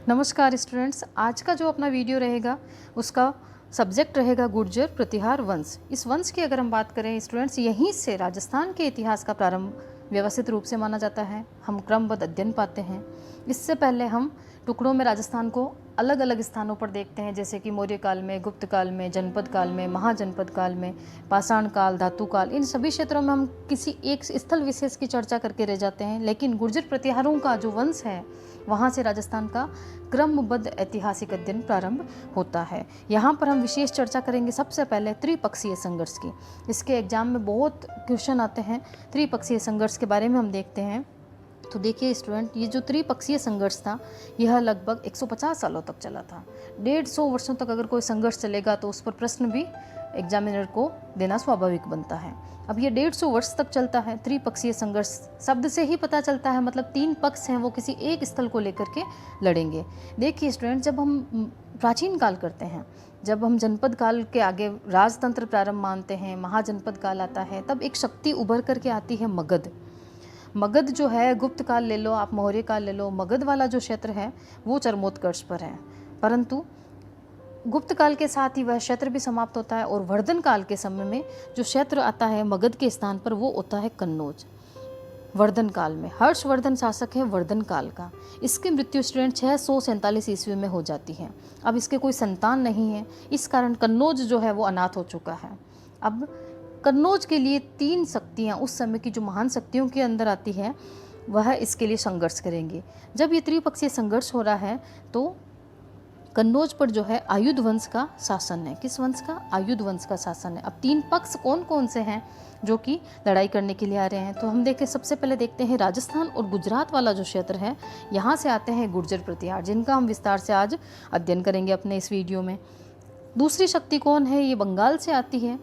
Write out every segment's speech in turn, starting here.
नमस्कार स्टूडेंट्स, आज का जो अपना वीडियो रहेगा उसका सब्जेक्ट रहेगा गुर्जर प्रतिहार वंश। इस वंश की अगर हम बात करें स्टूडेंट्स, यहीं से राजस्थान के इतिहास का प्रारंभ व्यवस्थित रूप से माना जाता है। हम क्रमबद्ध अध्ययन पाते हैं। इससे पहले हम टुकड़ों में राजस्थान को अलग अलग स्थानों पर देखते हैं, जैसे कि मौर्य काल में, गुप्त काल में, जनपद काल में, महाजनपद काल में, पाषाण काल, धातु काल। इन सभी क्षेत्रों में हम किसी एक स्थल विशेष की चर्चा करके रह जाते हैं। लेकिन गुर्जर प्रतिहारों का जो वंश है, वहाँ से राजस्थान का क्रमबद्ध ऐतिहासिक अध्ययन प्रारंभ होता है। यहाँ पर हम विशेष चर्चा करेंगे सबसे पहले त्रिपक्षीय संघर्ष की। इसके एग्जाम में बहुत क्वेश्चन आते हैं। त्रिपक्षीय संघर्ष के बारे में हम देखते हैं। तो देखिए स्टूडेंट, ये जो त्रिपक्षीय संघर्ष था, यह लगभग 150 सालों तक चला था। 150 वर्षों तक अगर कोई संघर्ष चलेगा तो उस पर प्रश्न भी एग्जामिनर को देना स्वाभाविक बनता है। अब ये 150 वर्ष तक चलता है। त्रिपक्षीय संघर्ष शब्द से ही पता चलता है, मतलब 3 पक्ष हैं, वो किसी एक स्थल को लेकर के लड़ेंगे। देखिए स्टूडेंट, जब हम प्राचीन काल करते हैं, जब हम जनपद काल के आगे राजतंत्र प्रारंभ मानते हैं, महाजनपद काल आता है, तब एक शक्ति उभर करके आती है मगध। मगध जो है, गुप्त काल ले लो, आप मौर्य काल ले लो, मगध वाला जो क्षेत्र है वो चरमोत्कर्ष पर है। परंतु गुप्त काल के साथ ही वह क्षेत्र भी समाप्त होता है और वर्धन काल के समय में जो क्षेत्र आता है मगध के स्थान पर, वो होता है कन्नौज। वर्धन काल में हर्षवर्धन शासक है वर्धन काल का। इसकी मृत्यु स्टूडेंट 647 ईस्वी में हो जाती है। अब इसके कोई संतान नहीं है, इस कारण कन्नौज जो है वो अनाथ हो चुका है। अब कन्नौज के लिए 3 शक्तियाँ उस समय की जो महान शक्तियों के अंदर आती है, वह इसके लिए संघर्ष करेंगी। जब ये त्रिपक्षीय संघर्ष हो रहा है तो कन्नौज पर जो है आयुध वंश का शासन है। किस वंश का? आयुध वंश का शासन है। अब 3 पक्ष कौन कौन से हैं जो कि लड़ाई करने के लिए आ रहे हैं? तो हम देखें, सबसे पहले देखते हैं राजस्थान और गुजरात वाला जो क्षेत्र है, यहाँ से आते हैं गुर्जर प्रतिहार, जिनका हम विस्तार से आज अध्ययन करेंगे अपने इस वीडियो में। दूसरी शक्ति कौन है? ये बंगाल से आती है।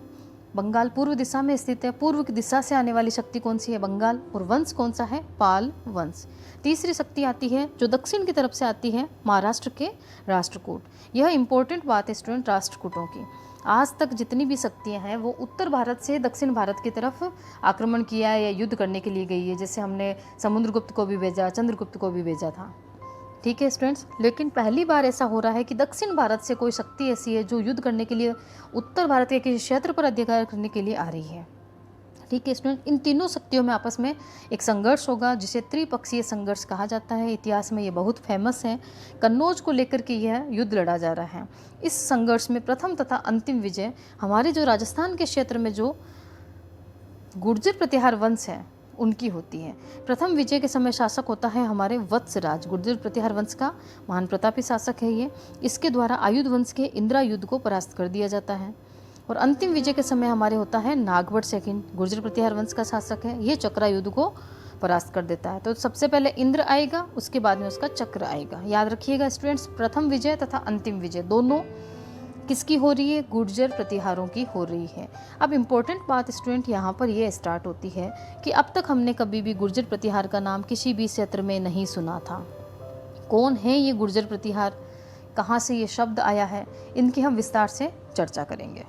बंगाल पूर्व दिशा में स्थित है। पूर्व की दिशा से आने वाली शक्ति कौन सी है? बंगाल। और वंश कौन सा है? पाल वंश। तीसरी शक्ति आती है जो दक्षिण की तरफ से आती है, महाराष्ट्र के राष्ट्रकूट। यह इंपॉर्टेंट बात है स्टूडेंट राष्ट्रकूटों की। आज तक जितनी भी शक्तियां हैं वो उत्तर भारत से दक्षिण भारत की तरफ आक्रमण किया है या युद्ध करने के लिए गई है। जैसे हमने समुद्रगुप्त को भी भेजा, चंद्रगुप्त को भी भेजा था। ठीक है स्टूडेंट्स, लेकिन पहली बार ऐसा हो रहा है कि दक्षिण भारत से कोई शक्ति ऐसी है जो युद्ध करने के लिए उत्तर भारत के किसी क्षेत्र पर अधिकार करने के लिए आ रही है। ठीक है स्टूडेंट, इन तीनों शक्तियों में आपस में एक संघर्ष होगा जिसे त्रिपक्षीय संघर्ष कहा जाता है। इतिहास में ये बहुत फेमस है। कन्नौज को लेकर के यह युद्ध लड़ा जा रहा है। इस संघर्ष में प्रथम तथा अंतिम विजय हमारे जो राजस्थान के क्षेत्र में जो गुर्जर प्रतिहार वंश है उनकी होती है। प्रथम विजय के समय शासक होता है हमारे वत्सराज। गुर्जर प्रतिहार वंश का महान प्रतापी शासक है ये। इसके द्वारा आयुध वंश के इंद्रायुध को परास्त कर दिया जाता है। और अंतिम विजय के समय हमारे होता है नागवट सेकंड, गुर्जर प्रतिहार वंश का शासक है। ये चक्रायुध को परास्त कर देता है। तो सबसे पहले इंद्र आएगा, उसके बाद में उसका चक्र आएगा। याद रखिएगा स्टूडेंट्स, प्रथम विजय तथा अंतिम विजय दोनों किसकी हो रही है? गुर्जर प्रतिहारों की हो रही है। अब इम्पोर्टेंट बात स्टूडेंट यहाँ पर यह स्टार्ट होती है कि अब तक हमने कभी भी गुर्जर प्रतिहार का नाम किसी भी क्षेत्र में नहीं सुना था। कौन है ये गुर्जर प्रतिहार? कहाँ से ये शब्द आया है? इनकी हम विस्तार से चर्चा करेंगे।